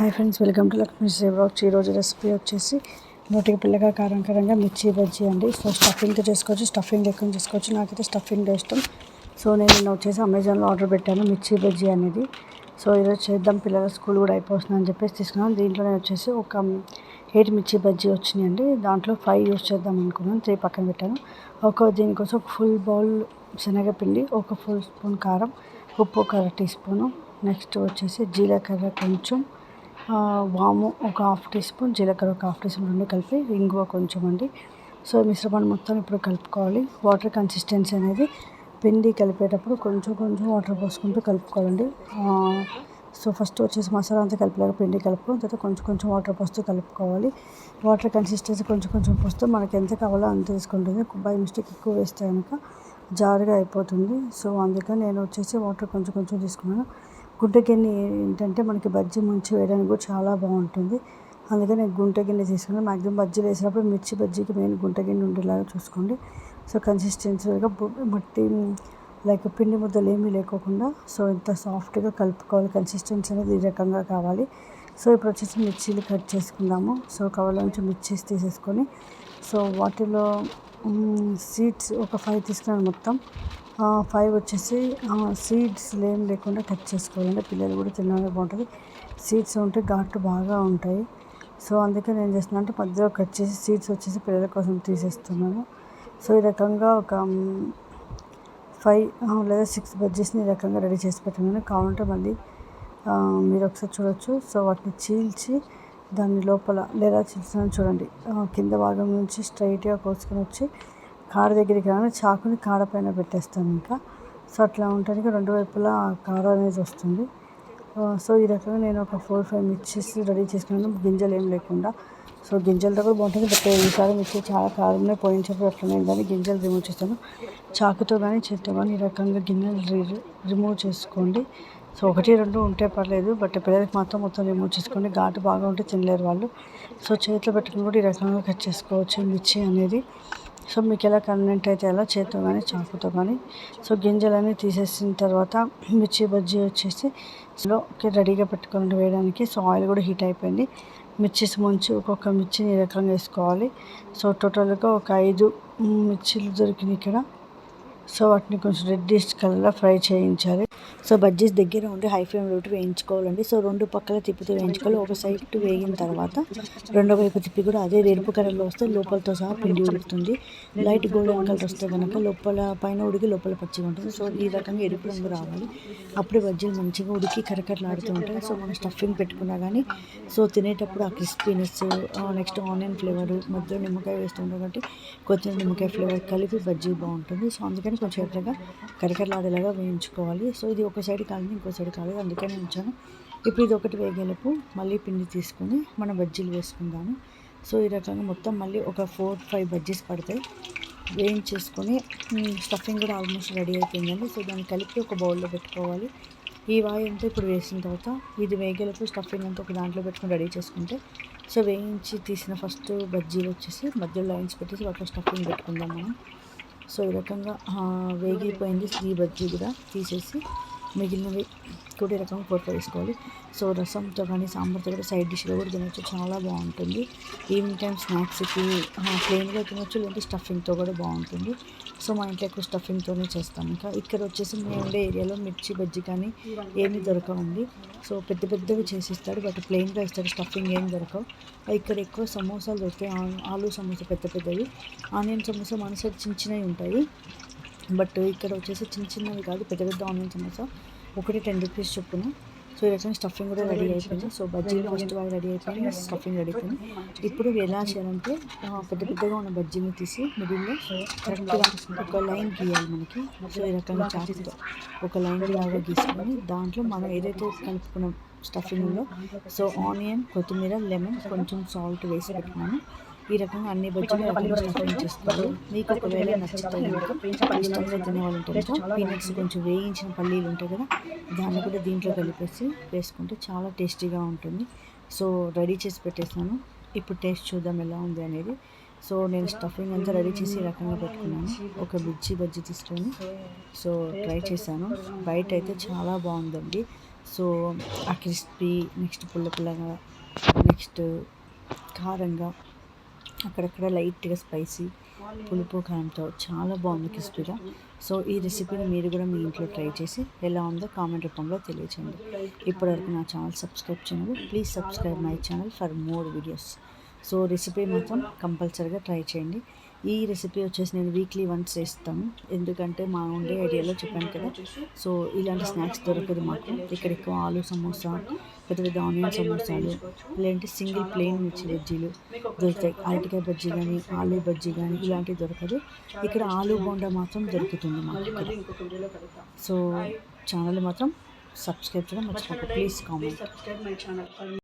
Hi friends, welcome to Lakshmi Shri blogs. ఈరోజు recipe వచ్చేసి నోటికి పిల్లగా కారంగా మిర్చి బజ్జీ అండి. సో స్టఫింగ్తో చేసుకోవచ్చు, స్టఫింగ్ ఎక్కువ చేసుకోవచ్చు. నాకైతే స్టఫింగ్ ఇష్టం. సో నేను నిన్న వచ్చేసి అమెజాన్లో ఆర్డర్ పెట్టాను మిర్చి బజ్జీ అనేది. సో ఈరోజు చేద్దాం, పిల్లల స్కూల్ కూడా అయిపోతుందని చెప్పేసి తీసుకున్నాను. దీంట్లోనే వచ్చేసి ఒక 8 మిర్చి బజ్జీ వచ్చినాయండి. దాంట్లో 5 యూస్ చేద్దాం అనుకున్నాను, 3 పక్కన పెట్టాను. దీనికోసం ఒక ఫుల్ బౌల్ శనగపిండి, ఒక ఫుల్ స్పూన్ కారం, ఉప్పు ఒక 1 టీ స్పూను, నెక్స్ట్ వచ్చేసి జీలకర్ర కొంచెం, వాము ఒక 1/2 టీ స్పూన్, జీలకర్ర ఒక 1/2 టీ స్పూన్, రెండు కలిపి ఇంగువ కొంచెం అండి. సో మిశ్రమాన్ని మొత్తం ఇప్పుడు కలుపుకోవాలి. వాటర్ కన్సిస్టెన్సీ అనేది పిండి కలిపేటప్పుడు కొంచెం వాటర్ పోసుకుంటూ కలుపుకోవాలండి. సో ఫస్ట్ వచ్చేసి మసాలా అంతా కలిపేలాగా పిండి కలుపుకొని తర్వాత కొంచెం వాటర్ పోస్తూ కలుపుకోవాలి. వాటర్ కన్సిస్టెన్సీ కొంచెం పోస్తూ మనకి ఎంత కావాలో అంత తీసుకుంటుంది. బై మిస్టేక్ ఎక్కువ వేస్తే కనుక జారుగా అయిపోతుంది. సో అందుకని నేను వచ్చేసి వాటర్ కొంచెం తీసుకున్నాను. గుంట గిన్నె ఏంటంటే మనకి బజ్జీ ముంచి వేయడానికి కూడా చాలా బాగుంటుంది. అందుకని నేను గుంట గిన్నె తీసుకున్నాను. మ్యాక్సిమం బజ్జీలు వేసినప్పుడు మిర్చి బజ్జీకి మెయిన్ గుంట గిన్నె ఉండేలాగా చూసుకోండి. సో కన్సిస్టెన్సీగా మట్టి లైక్ పిండి ముద్దలు ఏమీ లేకోకుండా సో ఇంత సాఫ్ట్గా కలుపుకోవాలి. కన్సిస్టెన్సీ అనేది ఈ రకంగా కావాలి. సో ఇప్పుడు వచ్చేసి మిర్చీలు కట్ చేసుకుందాము. సో కవర్లో నుంచి మిర్చీస్ తీసేసుకొని సో వాటిలో సీడ్స్ ఒక 5 తీసుకున్నాను మొత్తం. 5 వచ్చేసి సీడ్స్ ఏం లేకుండా కట్ చేసుకోవాలంటే పిల్లలు కూడా తినడానికి బాగుంటుంది. సీడ్స్ ఉంటే ఘాటు బాగా ఉంటాయి. సో అందుకే నేను చేస్తున్నాను అంటే మధ్యలో కట్ చేసి సీడ్స్ వచ్చేసి పిల్లల కోసం తీసేస్తున్నాను. సో ఈ రకంగా ఒక 5 లేదా 6 బజ్జీస్ని ఈ రకంగా రెడీ చేసి పెట్టాను. కావాలంటే మళ్ళీ మీరు ఒకసారి చూడొచ్చు. సో వాటిని చీల్చి దాని లోపల లేదా చీల్చాను చూడండి, కింద భాగం నుంచి స్ట్రైట్గా కోసుకొని వచ్చి కాడ దగ్గరికి కానీ చాకుని కాడ పైన పెట్టేస్తాను. ఇంకా సో అట్లా ఉంటుంది, రెండు వైపులా కాడ అనేది వస్తుంది. సో ఈ రకంగా నేను ఒక 4-5 మిర్చీస్ రెడీ చేసుకున్నాను, గింజలు ఏం లేకుండా. సో గింజలతో కూడా బాగుంటుంది, బట్ ఈసారి మిర్చి చాలా కారంగా పోయించినప్పుడు అట్లనే కానీ గింజలు రిమూవ్ చేస్తాను. చాకుతో కానీ చేత్తో కానీ ఈ రకంగా గింజలు రిమూవ్ చేసుకోండి. సో 1-2 ఉంటే పర్లేదు, బట్ పిల్లలకి మొత్తం రిమూవ్ చేసుకోండి. ఘాటు బాగా ఉంటే తినలేరు వాళ్ళు. సో చేతిలో పెట్టుకుని కూడా ఈ రకంగా కట్ చేసుకోవచ్చు మిర్చి అనేది. సో మీకు ఎలా కన్వీనియంట్ అయితే అలా చేత్తో కానీ చాకుతో కానీ. సో గింజలన్నీ తీసేసిన తర్వాత మిర్చి బజ్జీ వచ్చేసి రెడీగా పెట్టుకొని వేయడానికి. సో ఆయిల్ కూడా హీట్ అయిపోయింది. మిర్చీస్ ముంచి ఒక్కొక్క మిర్చిని ఈ రకంగా వేసుకోవాలి. సో టోటల్గా ఒక 5 మిర్చీలు దొరికినాయి ఇక్కడ. సో వాటిని కొంచెం రెడ్డిష్ కలర్లో ఫ్రై చేయించాలి. సో బజ్జీస్ దగ్గర ఉండి హై ఫ్లేమ్లో పెట్టి వేయించుకోవాలండి. సో 2 పక్కల తిప్పుతూ వేయించుకోవాలి. ఒక సైడ్ వేగిన తర్వాత రెండో వైపు తిప్పి కూడా అదే ఎరుపు కలర్లో వస్తే లోపలతో సహా పిండి ఉడుకుతుంది. లైట్ గోల్డెన్ కలర్ వస్తే కనుక లోపల పైన ఉడికి లోపల పచ్చిగా ఉంటుంది. సో ఈ రకంగా ఎరుపు రంగు రావాలి. అప్పుడే బజ్జీలు మంచిగా ఉడికి కరకరలాడుతూ ఉంటాయి. సో మనం స్టఫింగ్ పెట్టుకున్నా కానీ సో తినేటప్పుడు ఆ క్రిస్పీనెస్, నెక్స్ట్ ఆనియన్ ఫ్లేవర్, మధ్యలో నిమ్మకాయ వేస్తుంటాం కాబట్టి కొత్తిమీర నిమ్మకాయ ఫ్లేవర్ కలిపి బజ్జీ బాగుంటుంది. సో అందుకని కొంచెం ఎర్రగా కరకరలాడేలాగా వేయించుకోవాలి. సో ఇది ఒక సైడ్ కాలేదు, ఇంకో సైడ్ కాలేదు, అందుకని ఉంచాను. ఇప్పుడు ఇది ఒకటి వేగేలోపు మళ్ళీ పిండి తీసుకొని మనం బజ్జీలు వేసుకుందాము. సో ఈ రకంగా మొత్తం మళ్ళీ ఒక 4-5 బజ్జీస్ పడతాయి. వేయించేసుకొని స్టఫింగ్ కూడా ఆల్మోస్ట్ రెడీ అయిపోయిందండి. సో దాన్ని కలిపి ఒక బౌల్లో పెట్టుకోవాలి. ఈ వాయి అంతా ఇప్పుడు వేసిన తర్వాత ఇది వేగేలోపు స్టఫింగ్ అంతా ఒక దాంట్లో పెట్టుకొని రెడీ చేసుకుంటే సో వేయించి తీసిన ఫస్ట్ బజ్జీలు వచ్చేసి మధ్యలో లైన్స్ పెట్టేసి వాటిలో స్టఫింగ్ పెట్టుకుందాం మనం. సో ఈ రకంగా వేగిపోయింది ఈ బజ్జీ కూడా తీసేసి మిగిలినవి కూడా ఈ రకంగా 4-5 వేసుకోవాలి. సో రసంతో కానీ సాంబార్తో కూడా సైడ్ డిష్గా కూడా తినచ్చు, చాలా బాగుంటుంది. ఈవినింగ్ టైం స్నాక్స్కి ప్లెయిన్గా తినచ్చు, లేదంటే స్టఫింగ్తో కూడా బాగుంటుంది. సో మా ఇంట్లో ఎక్కువ స్టఫింగ్తోనే చేస్తాం. ఇంకా ఇక్కడ వచ్చేసి మేము ఉండే ఏరియాలో మిర్చి బజ్జీ కానీ ఏమీ దొరకవండి. సో పెద్దవి చేసిస్తాడు, బట్ ప్లెయిన్గా ఇస్తాడు, స్టఫింగ్ ఏం దొరకవు. ఇక్కడ ఎక్కువ సమోసాలు దొరుకుతాయి, ఆలూ సమోసా పెద్దవి, ఆనియన్ సమోసా మన సైడ్ చిన్నవి ఉంటాయి. బట్ ఇక్కడ వచ్చేసి చిన్నవి కాదు, పెద్ద ఆనియన్ సమోసా ఒకటి 10 రూపీస్ చొప్పున. సో ఈ రకంగా స్టఫింగ్ కూడా రెడీ అయిపోయింది. సో బజ్జీలు ఫస్ట్ వాయి రెడీ అయిపోయింది, స్టఫింగ్ రెడీ అయిపోయింది. ఇప్పుడు ఎలా చేయాలంటే పెద్దగా ఉన్న బజ్జీని తీసి మిడిల్లో కరెక్ట్గా ఒక లైన్ గీయాలి మనకి. సో ఈ రకంగా చాకుతో ఒక లైన్ లాగా గీసుకొని దాంట్లో మనం ఏదైతే కలుపుకున్న స్టఫింగ్లో సో ఆనియన్, కొత్తిమీర, లెమన్, కొంచెం సాల్ట్ వేసి పెట్టుకున్నాను. ఈ రకంగా అన్ని బజ్జీలు రకంగా స్టఫింగ్ చేసుకోవాలి. మీకు ఒకవేళ నచ్చితే ఇష్టంగా తినే వాళ్ళు ఉంటారు, పీనట్స్ కొంచెం వేయించిన పల్లీలు ఉంటాయి కదా, దాన్ని కూడా దీంట్లో కలిపేసి వేసుకుంటే చాలా టేస్టీగా ఉంటుంది. సో రెడీ చేసి పెట్టేసాను. ఇప్పుడు టేస్ట్ చూద్దాం ఎలా ఉంది అనేది. సో నేను స్టఫింగ్ అంతా రెడీ చేసి ఈ రకంగా పెట్టుకున్నాను. ఒక బజ్జీ తీసుకొని సో ట్రై చేశాను. బయట అయితే చాలా బాగుందండి. సో ఆ క్రిస్పీ, నెక్స్ట్ పుల్ల పుల్లగా, నెక్స్ట్ కారంగా, అక్కడక్కడ లైట్గా స్పైసీ, పులుపు కారంతో చాలా బాగుంది క్రిస్పీగా. సో ఈ రెసిపీని మీరు కూడా మీ ఇంట్లో ట్రై చేసి ఎలా ఉందో కామెంట్ రూపంలో తెలియచేయండి. ఇప్పటివరకు నా ఛానల్ సబ్స్క్రైబ్ చేయండి. Please subscribe my channel for more videos. So recipe మాత్రం కంపల్సరీగా ట్రై చేయండి. ఈ రెసిపీ వచ్చేసి నేను వీక్లీ వన్స్ చేస్తాను, ఎందుకంటే మా ఉండే ఏరియాలో చెప్పాను కదా, సో ఇలాంటి స్నాక్స్ దొరకదు మాకు ఇక్కడ. ఎక్కువ ఆలు సమోసా, పెద్ద పెద్ద ఆనియన్ సమోసాలు, లేదంటే సింగిల్ ప్లెయిన్ మిర్చి బజ్జీలు దొరుకుతాయి. అరటికాయ బజ్జీ కానీ, ఆలూ బజ్జీ కానీ ఇలాంటివి దొరకదు. ఇక్కడ ఆలూ బోండా మాత్రం దొరుకుతుంది మాకు ఇక్కడ. సో ఛానల్ మాత్రం సబ్స్క్రైబ్ చేయడం మర్చిపోకండి. Please comment.